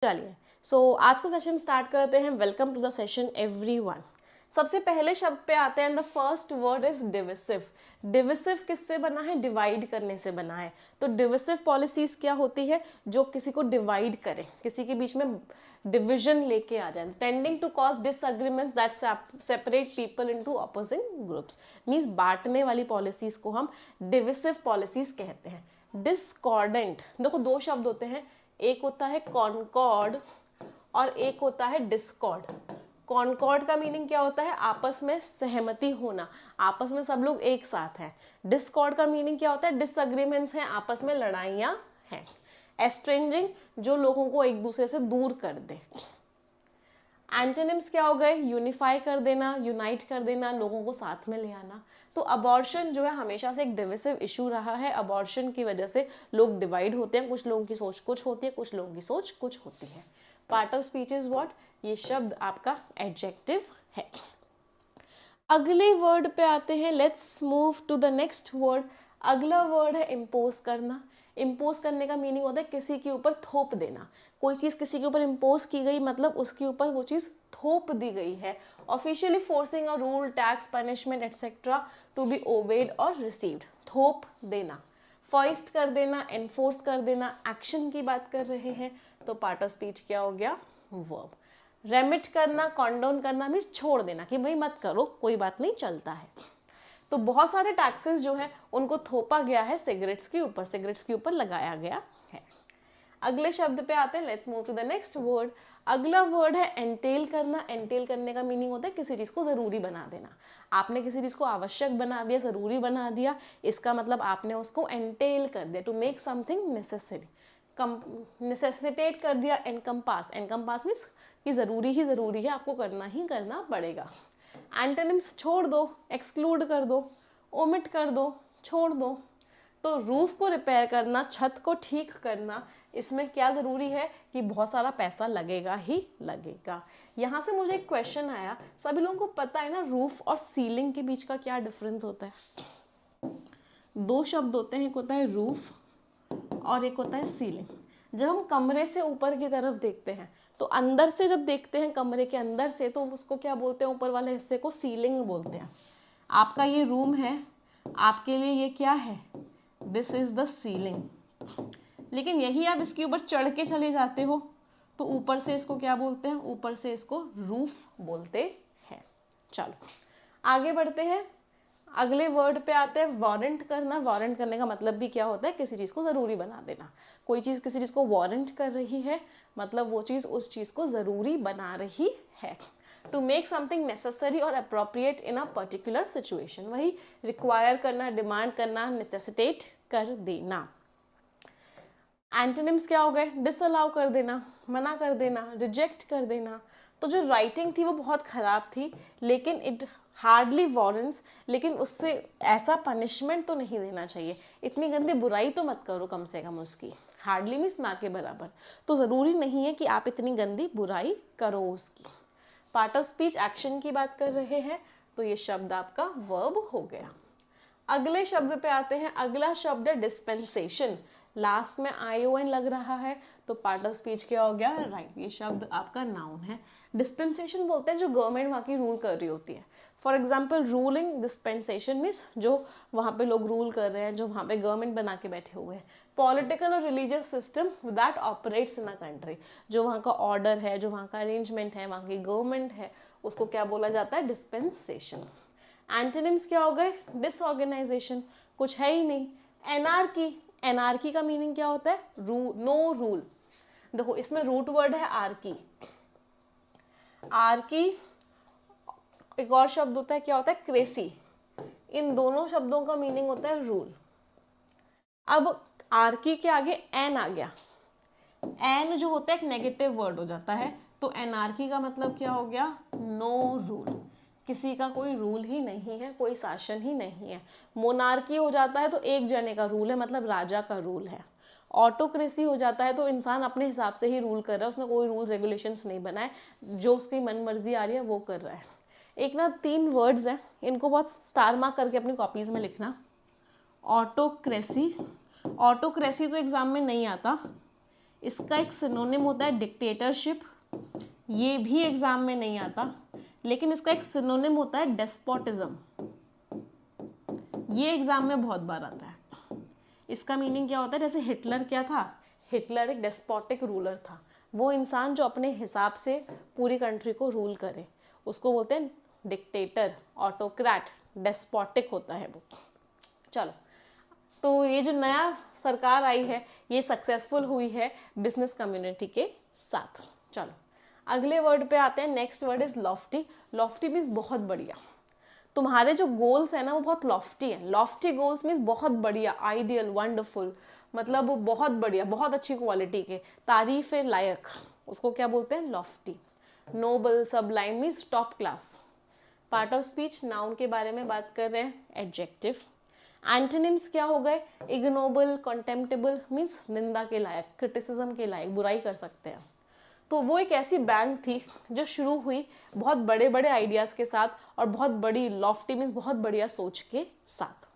चलिए आज का सेशन स्टार्ट करते हैं। Welcome to the session everyone. सबसे पहले शब्द पे आते हैं। The first word is divisive. Divisive किससे बना है? डिवाइड करने से बना है। तो डिविसिव पॉलिसीज क्या होती है? जो किसी को डिवाइड करे, किसी के बीच में डिविजन लेके आ जाए। Tending to cause disagreements that separate people into opposing groups. Means बांटने वाली पॉलिसीज को हम डिविसिव पॉलिसीज कहते हैं। डिस्कॉर्डेंट, देखो दो शब्द होते हैं, एक होता है कॉन्कॉर्ड और एक होता है डिस्कॉर्ड। कॉन्कॉर्ड का मीनिंग क्या होता है? आपस में सहमति होना, आपस में सब लोग एक साथ हैं। डिस्कॉर्ड का मीनिंग क्या होता है? डिसएग्रीमेंट्स हैं, आपस में लड़ाइयाँ हैं। एस्ट्रेंजिंग, जो लोगों को एक दूसरे से दूर कर दे। एंटोनिम्स क्या हो गए? यूनिफाई कर देना, यूनाइट कर देना, लोगों को साथ में ले आना। तो अबॉर्शन जो है हमेशा से एक डिविसिव इशू रहा है। अबॉर्शन की वजह से लोग डिवाइड होते हैं, कुछ लोगों की सोच कुछ होती है, कुछ लोगों की सोच कुछ होती है। Part of speech is what? ये शब्द आपका एडजेक्टिव है। अगले वर्ड पे आते हैं। Let's move to the next word. अगला वर्ड है इम्पोज करना। इम्पोज करने का मीनिंग होता है किसी के ऊपर थोप देना। कोई चीज़ किसी के ऊपर इम्पोज की गई मतलब उसके ऊपर वो चीज़ थोप दी गई है। Officially forcing a rule, tax, punishment etcetera to be obeyed और रिसीव्ड। थोप देना, फॉइस्ट कर देना, एनफोर्स कर देना, एक्शन की बात कर रहे हैं। तो पार्ट ऑफ स्पीच क्या हो गया? वर्ब। रेमिट करना, कॉन्डोन करना मीन्स छोड़ देना कि भाई मत करो, कोई बात नहीं, चलता है। तो बहुत सारे टैक्सेस जो है उनको थोपा गया है सिगरेट्स के ऊपर, सिगरेट्स के ऊपर लगाया गया है। अगले शब्द पे आते हैं। Let's move to the next word. अगला वर्ड है एंटेल करना। एंटेल करने का मीनिंग होता है किसी चीज़ को ज़रूरी बना देना। आपने किसी चीज़ को आवश्यक बना दिया, ज़रूरी बना दिया, इसका मतलब आपने उसको एंटेल कर दिया। टू मेक समथिंग नेसेसरी, नेसेसिटेट कर दिया। एनकम्पास, एनकम्पास मीन्स कि ज़रूरी ही ज़रूरी है, आपको करना ही करना पड़ेगा। एंटोनिम्स छोड़ दो, एक्सक्लूड कर दो, ओमिट कर दो, छोड़ दो। तो रूफ को रिपेयर करना, छत को ठीक करना, इसमें क्या ज़रूरी है कि बहुत सारा पैसा लगेगा ही लगेगा। यहाँ से मुझे एक क्वेश्चन आया, सभी लोगों को पता है ना रूफ और सीलिंग के बीच का क्या डिफरेंस होता है? दो शब्द होते हैं, एक होता है रूफ और एक होता है सीलिंग। जब हम कमरे से ऊपर की तरफ देखते हैं तो अंदर से जब देखते हैं कमरे के अंदर से, तो उसको क्या बोलते हैं? ऊपर वाले हिस्से को सीलिंग बोलते हैं। आपका ये रूम है, आपके लिए ये क्या है? This is the ceiling. लेकिन यही आप इसके ऊपर चढ़ के चले जाते हो तो ऊपर से इसको क्या बोलते हैं? ऊपर से इसको रूफ बोलते हैं। चलो आगे बढ़ते हैं। अगले वर्ड पे आते हैं वारंट करना। वारंट करने का मतलब भी क्या होता है? किसी चीज़ को ज़रूरी बना देना। कोई चीज़ किसी चीज़ को वारंट कर रही है मतलब वो चीज़ उस चीज़ को ज़रूरी बना रही है। टू मेक समथिंग नेसेसरी और appropriate in a particular situation. वही रिक्वायर करना, डिमांड करना, नेसेसिटेट कर देना। एंटोनिम्स क्या हो गए? डिसअलाउ कर देना, मना कर देना, रिजेक्ट कर देना। तो जो राइटिंग थी वो बहुत ख़राब थी, लेकिन इट हार्डली वारंट्स, लेकिन उससे ऐसा पनिशमेंट तो नहीं देना चाहिए। इतनी गंदी बुराई तो मत करो कम से कम उसकी। हार्डली मीन्स ना के बराबर। तो ज़रूरी नहीं है कि आप इतनी गंदी बुराई करो उसकी। पार्ट ऑफ स्पीच एक्शन की बात कर रहे हैं, तो ये शब्द आपका वर्ब हो गया। अगले शब्द पे आते हैं। अगला शब्द है डिस्पेंसेशन। लास्ट में ION लग रहा है तो पार्ट ऑफ स्पीच क्या हो गया? राइट। ये शब्द आपका नाउन है। डिस्पेंसेशन बोलते हैं जो गवर्नमेंट वहाँ की रूल कर रही होती है। For example ruling dispensation means जो वहाँ पे लोग रूल कर रहे हैं, जो वहाँ पे गवर्नमेंट बना के बैठे हुए हैं। पॉलिटिकल और religious system that operates in a country, जो वहाँ का ऑर्डर है, जो वहाँ का अरेंजमेंट है, वहाँ की गवर्नमेंट है, उसको क्या बोला जाता है? डिस्पेंसेशन। एंटोनिम्स क्या हो गए? डिसऑर्गेनाइजेशन, कुछ है ही नहीं। एनार्की, एनार्की का मीनिंग क्या होता है? No rule. देखो इसमें रूट वर्ड है आर्की। आर्की एक और शब्द होता है, क्या होता है? क्रेसी। इन दोनों शब्दों का मीनिंग होता है रूल। अब आर्की के आगे एन आ गया। एन जो होता है एक नेगेटिव वर्ड हो जाता है, तो एनार्की का मतलब क्या हो गया? No rule. किसी का कोई रूल ही नहीं है, कोई शासन ही नहीं है। मोनार्की हो जाता है तो एक जने का रूल है, मतलब राजा का रूल है। ऑटोक्रेसी हो जाता है तो इंसान अपने हिसाब से ही रूल कर रहा है, उसने कोई रूल्स रेगुलेशंस नहीं बनाए, जो उसकी मन मर्जी आ रही है वो कर रहा है। एक ना 3 वर्ड्स हैं, इनको बहुत स्टार मार्क करके अपनी कॉपीज में लिखना। ऑटोक्रेसी, ऑटोक्रेसी तो एग्जाम में नहीं आता, इसका एक सिनोनिम होता है डिक्टेटरशिप, ये भी एग्जाम में नहीं आता, लेकिन इसका एक सिनोनिम होता है डेस्पोटिज्म, ये एग्जाम में बहुत बार आता है। इसका मीनिंग क्या होता है, जैसे हिटलर क्या था, हिटलर एक डेस्पोटिक रूलर था, वो इंसान जो अपने हिसाब से पूरी कंट्री को रूल करे, उसको बोलते हैं डिक्टेटर, ऑटोक्रेट, डेस्पोटिक होता है वो। चलो, तो ये जो नया सरकार आई है ये सक्सेसफुल हुई है बिजनेस कम्युनिटी के साथ। चलो अगले वर्ड पे आते हैं, next word is Lofty. Lofty means बहुत बढ़िया, तुम्हारे जो गोल्स है ना वो बहुत लॉफ्टी है। लॉफ्टी गोल्स मीन्स बहुत बढ़िया, आइडियल, वंडरफुल, मतलब वो बहुत बढ़िया, बहुत अच्छी क्वालिटी के, तारीफ लायक, उसको क्या बोलते हैं, lofty. Noble, sublime means top class. Part of speech, noun के बारे में बात कर रहे हैं, एडजेक्टिव। एंटोनिम्स क्या हो गए, इग्नोबल, कॉन्टेम्प्टेबल मीन्स निंदा के लायक, क्रिटिसिज्म के लायक, बुराई कर सकते हैं। तो वो एक ऐसी बैंक थी जो शुरू हुई बहुत बड़े बड़े आइडियाज़ के साथ और बहुत बड़ी, लॉफ्टी मीन्स बहुत बढ़िया सोच के साथ।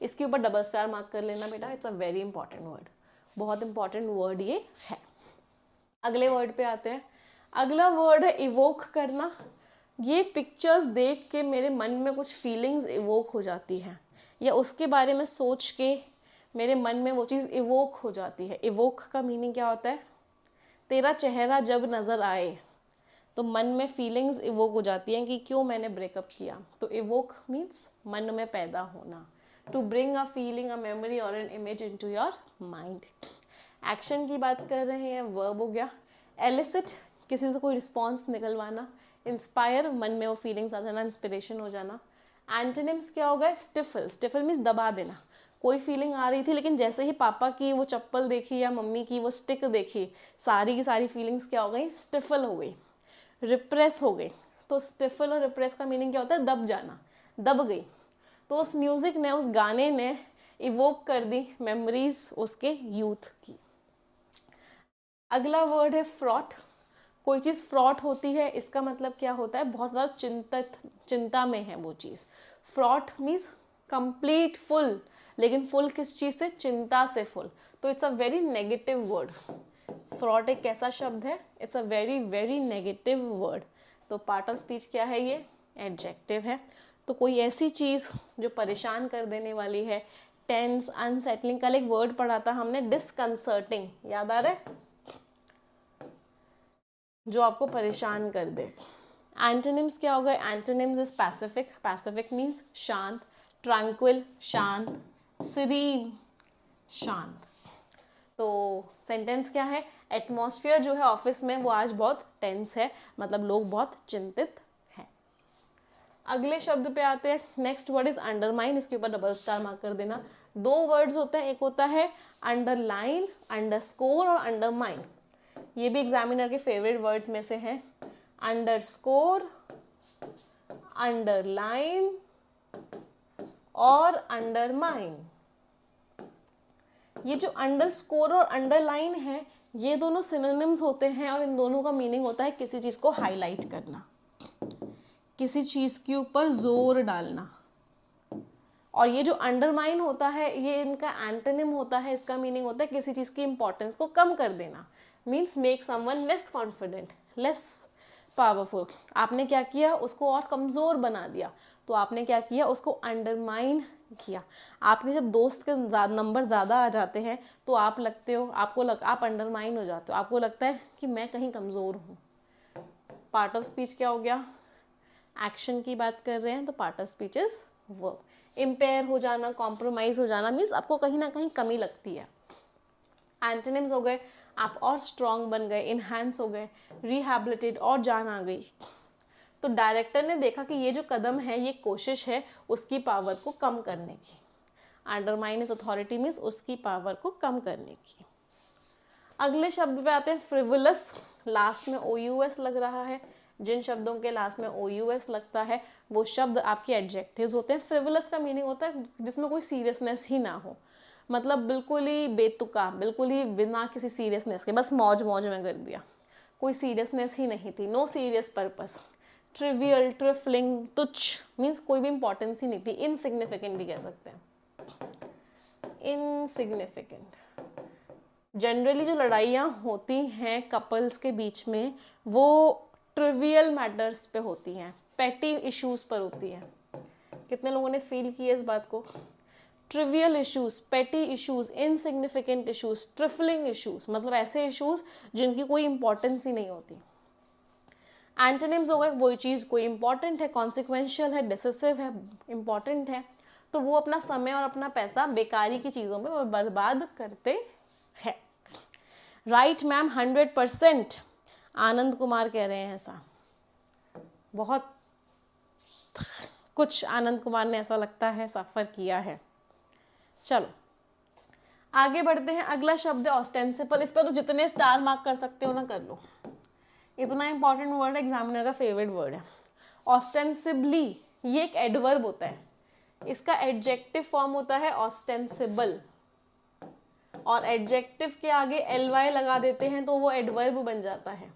इसके ऊपर डबल स्टार मार्क कर लेना बेटा, it's a very important word, बहुत इंपॉर्टेंट वर्ड ये है। अगले वर्ड पे आते हैं, अगला वर्ड है इवोक करना। ये पिक्चर्स देख के मेरे मन में कुछ फीलिंग्स इवोक हो जाती हैं, या उसके बारे में सोच के मेरे मन में वो चीज़ इवोक हो जाती है। इवोक का मीनिंग क्या होता है, तेरा चेहरा जब नज़र आए तो मन में फीलिंग्स इवोक हो जाती हैं कि क्यों मैंने ब्रेकअप किया। तो इवोक मीन्स मन में पैदा होना, to bring a feeling, a memory और an image into your mind. Action की बात कर रहे हैं, वर्ब हो गया। एलिसिट, किसी से कोई रिस्पॉन्स निकलवाना। इंस्पायर, मन में वो फीलिंग्स आ जाना, इंस्पिरेशन हो जाना। एंटोनिम्स क्या हो गया, स्टिफल। स्टिफल मीन्स दबा देना, कोई फीलिंग आ रही थी लेकिन जैसे ही पापा की वो चप्पल देखी या मम्मी की वो स्टिक देखी, सारी की सारी फीलिंग्स क्या हो गई, स्टिफल हो गई, रिप्रेस हो गई। तो स्टिफल और रिप्रेस का मीनिंग क्या होता है, दब जाना, दब गई। तो उस म्यूजिक ने, उस गाने ने इवोक कर दी मेमोरीज उसके यूथ की। अगला वर्ड है फ्रॉट। कोई चीज़ फ्रॉट होती है, इसका मतलब क्या होता है, बहुत ज़्यादा चिंता में है वो चीज़। फ्रॉट मीन्स कंप्लीट, फुल, लेकिन फुल किस चीज़ से, चिंता से फुल। तो it's a very negative word. Fraught एक कैसा शब्द है, it's a very very negative word. तो पार्ट ऑफ स्पीच क्या है, ये एडजेक्टिव है। तो कोई ऐसी चीज़ जो परेशान कर देने वाली है, टेंस, अनसेटलिंग। कल एक वर्ड पढ़ा था हमने, डिसकंसर्टिंग, याद आ रहा है, जो आपको परेशान कर दे। एंटोनिम्स क्या हो गए, antonyms is Pacific. Pacific means शांत, ट्रैंक्विल, शांत, सीरीन, शांत। तो सेंटेंस क्या है, एटमॉस्फेयर जो है ऑफिस में वो आज बहुत टेंस है, मतलब लोग बहुत चिंतित हैं। अगले शब्द पे आते हैं, नेक्स्ट वर्ड इज अंडरमाइन। इसके ऊपर डबल स्टार मार्क कर देना। दो वर्ड्स होते हैं, एक होता है अंडरलाइन, अंडरस्कोर और अंडरमाइन। ये भी एग्जामिनर के फेवरेट वर्ड्स में से हैं, अंडरस्कोर, अंडरलाइन और अंडरमाइन। ये जो अंडरस्कोर और अंडरलाइन है, ये दोनों सिनोनिम्स होते हैं और इन दोनों का मीनिंग होता है किसी चीज़ को हाईलाइट करना, किसी चीज़ के ऊपर जोर डालना। और ये जो अंडरमाइन होता है, ये इनका एंटोनिम होता है, इसका मीनिंग होता है किसी चीज़ की इंपॉर्टेंस को कम कर देना, means make someone less confident, less powerful. आपने क्या किया, उसको और कमज़ोर बना दिया, तो आपने क्या किया, उसको अंडरमाइन किया। आपके जब दोस्त के नंबर ज़्यादा आ जाते हैं तो आप लगते हो, आप अंडरमाइन हो जाते हो, आपको लगता है कि मैं कहीं कमज़ोर हूँ। पार्ट ऑफ स्पीच क्या हो गया, एक्शन की बात कर रहे हैं, तो part of speech is verb. Empire हो जाना, कॉम्प्रोमाइज हो जाना, मीन्स आपको कहीं ना कहीं कमी लगती है। एंटोनिम्स हो गए, आप और स्ट्रॉन्ग बन गए, इनहैंस हो गए, रिहैबिलिटेट, और जान आ गई। तो डायरेक्टर ने देखा कि ये जो कदम है, ये कोशिश है उसकी पावर को कम करने की। अंडरमाइन इज अथॉरिटी मीन्स उसकी पावर को कम करने की। अगले शब्द पे आते हैं, फ्रिवुलस। लास्ट में OUS लग रहा है, जिन शब्दों के लास्ट में OUS लगता है वो शब्द आपके एडजेक्टिव्स होते हैं। फ्रिवुलस का मीनिंग होता है जिसमें कोई सीरियसनेस ही ना हो, मतलब बिल्कुल ही बेतुका, बिल्कुल ही बिना किसी सीरियसनेस के, बस मौज मौज में कर दिया, कोई सीरियसनेस ही नहीं थी, no serious purpose. Trivial, trifling, तुच्छ मीन्स कोई भी इंपॉर्टेंस ही नहीं थी, इनसिग्निफिकेंट भी कह सकते हैं, इनसिग्निफिकेंट। जनरली जो लड़ाइयाँ होती हैं कपल्स के बीच में वो ट्रिवियल मैटर्स पे होती हैं, पेटी इश्यूज़ पर होती हैं। कितने लोगों ने फील किया इस बात को? ट्रिवियल इश्यूज़, पेटी issues, insignificant issues, trifling issues, मतलब ऐसे इश्यूज़ जिनकी कोई इंपॉर्टेंस ही नहीं होती। एंटोनिम्स हो गए वही चीज़, कोई इंपॉर्टेंट है, कॉन्सिक्वेंशियल है, डिसिसिव है, इंपॉर्टेंट है, तो वो अपना समय और अपना पैसा बेकारी की चीज़ों में बर्बाद करते हैं। Right ma'am, 100%। आनंद कुमार कह रहे हैं ऐसा। बहुत कुछ आनंद कुमार ने ऐसा लगता है सफ़र किया है। चलो आगे बढ़ते हैं। अगला शब्द है ऑस्टेंसिबल। इस पर तो जितने स्टार मार्क कर सकते हो ना कर लो, इतना इंपॉर्टेंट वर्ड है, एग्जामिनर का फेवरेट वर्ड है। ऑस्टेंसिबली ये एक एडवर्ब होता है, इसका एडजेक्टिव फॉर्म होता है ऑस्टेंसिबल, और एडजेक्टिव के आगे ly लगा देते हैं तो वो एडवर्ब बन जाता है।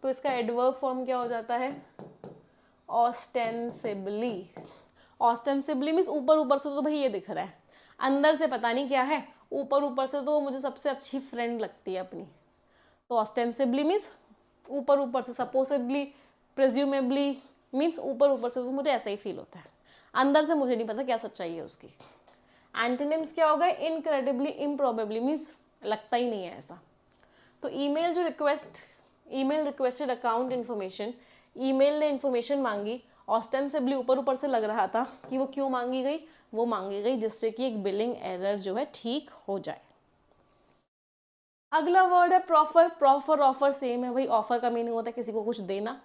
तो इसका एडवर्ब फॉर्म क्या हो जाता है? ऑस्टेंसिबली। ऑस्टेंसिबली मीन्स ऊपर ऊपर से तो भाई ये दिख रहा है, अंदर से पता नहीं क्या है, ऊपर ऊपर से तो मुझे सबसे अच्छी फ्रेंड लगती है अपनी। तो ऑस्टेंसिबली मीन्स ऊपर ऊपर से, सपोजिबली, प्रेज्यूमेबली मीन्स ऊपर ऊपर से तो मुझे ऐसा ही फील होता है, अंदर से मुझे नहीं पता क्या सच्चाई है उसकी। एंटोनिम्स क्या होगा? इनक्रेडिबली, इम्प्रोबेबली मीन्स लगता ही नहीं है ऐसा। तो ईमेल जो email requested account information, email ने इन्फॉर्मेशन मांगी, ऑस्टेंसिबली ऊपर ऊपर से लग रहा था कि वो क्यों मांगी गई, वो मांगी गई जिससे कि एक बिलिंग एरर जो है ठीक हो जाए। अगला वर्ड है प्रॉफर। प्रॉफर ऑफर सेम है भाई, ऑफर का मीनिंग होता है किसी को कुछ देना,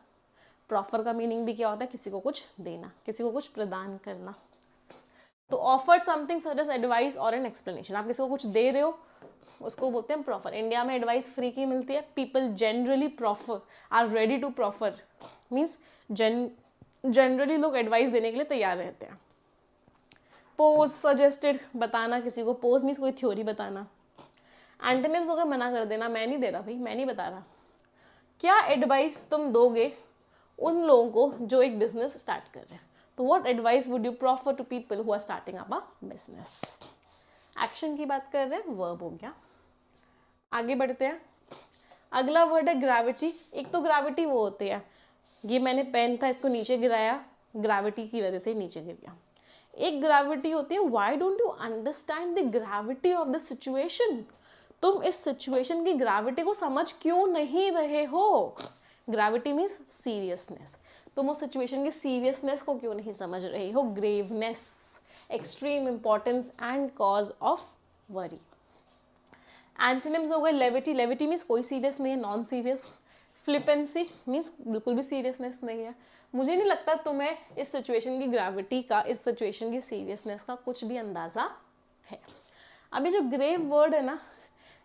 प्रॉफर का मीनिंग भी क्या होता है? किसी को कुछ देना, किसी को कुछ प्रदान करना। तो offer something such as advice और एन एक्सप्लेनेशन, आप किसी को कुछ दे रहे हो उसको बोलते हैं प्रॉफर। इंडिया में एडवाइस फ्री की मिलती है, people generally proffer, are ready to proffer means generally लोग एडवाइस देने के लिए तैयार रहते हैं। पोज सजेस्टेड, बताना किसी को, पोज मीन्स कोई थ्योरी बताना। एंटोनिम्स होकर मना कर देना, मैं नहीं दे रहा भाई, मैं नहीं बता रहा। क्या एडवाइस तुम दोगे उन लोगों को जो एक बिजनेस स्टार्ट कर रहे हैं? तो what advice would you proffer to people who are starting up a business? Action की बात कर रहे हैं, वर्ब हो गया। आगे बढ़ते हैं। अगला वर्ड है ग्रेविटी। एक तो ग्रेविटी वो होती है, ये मैंने पेन था इसको नीचे गिराया, ग्रेविटी की वजह से नीचे गिर गया। एक ग्रेविटी होती है why don't you understand the gravity of the situation, तुम इस सिचुएशन की ग्रेविटी को समझ क्यों नहीं रहे हो? ग्रेविटी मीन्स सीरियसनेस, तुम उस सिचुएशन की सीरियसनेस को क्यों नहीं समझ रहे हो? Graveness, extreme importance and cause of worry. Antonyms हो गए लेविटी। लेविटी मीन्स कोई सीरियस नहीं है, नॉन सीरियस। फ्लिपेंसी मीन्स बिल्कुल भी सीरियसनेस नहीं है। मुझे नहीं लगता तुम्हें इस सिचुएशन की ग्रेविटी का, इस सिचुएशन की सीरियसनेस का कुछ भी अंदाजा है। अभी जो ग्रेव वर्ड है ना,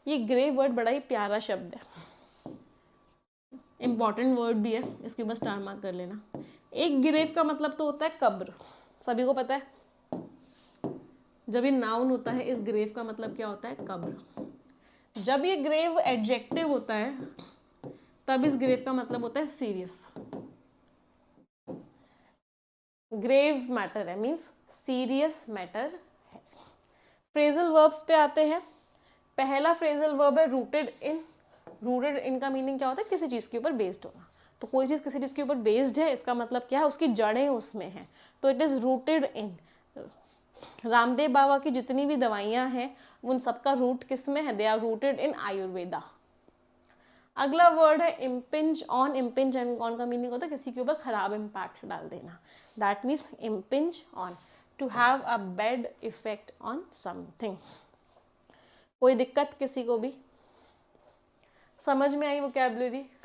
ये ग्रेव वर्ड बड़ा ही प्यारा शब्द है, इंपॉर्टेंट वर्ड भी है, इसके ऊपर स्टार मार्क कर लेना। एक ग्रेव का मतलब तो होता है कब्र, सभी को पता है। जब ये नाउन होता है, इस ग्रेव का मतलब क्या होता है? कब्र। जब ये ग्रेव एडजेक्टिव होता है तब इस ग्रेव का मतलब होता है सीरियस। ग्रेव मैटर है मीन्स सीरियस मैटर है। फ्रेजल वर्ब्स पे आते हैं। पहला फ्रेजल वर्ब है रूटेड इन। रूटेड इन का मीनिंग क्या होता है? किसी चीज़ के ऊपर बेस्ड होना। तो कोई चीज़ किसी चीज़ के ऊपर बेस्ड है, इसका मतलब क्या है? उसकी जड़ें उसमें हैं, तो it is rooted in. Ramdev Baba की जितनी भी दवाइयाँ हैं उन सबका रूट किस में है? They are rooted in Ayurveda. अगला वर्ड है इम्पिंज ऑन। इम्पिंज ऑन का मीनिंग होता है किसी के ऊपर खराब इम्पैक्ट डाल देना, that means impinge on, to have a bad effect on something. कोई दिक्कत किसी को भी? समझ में आई वोकैबुलरी?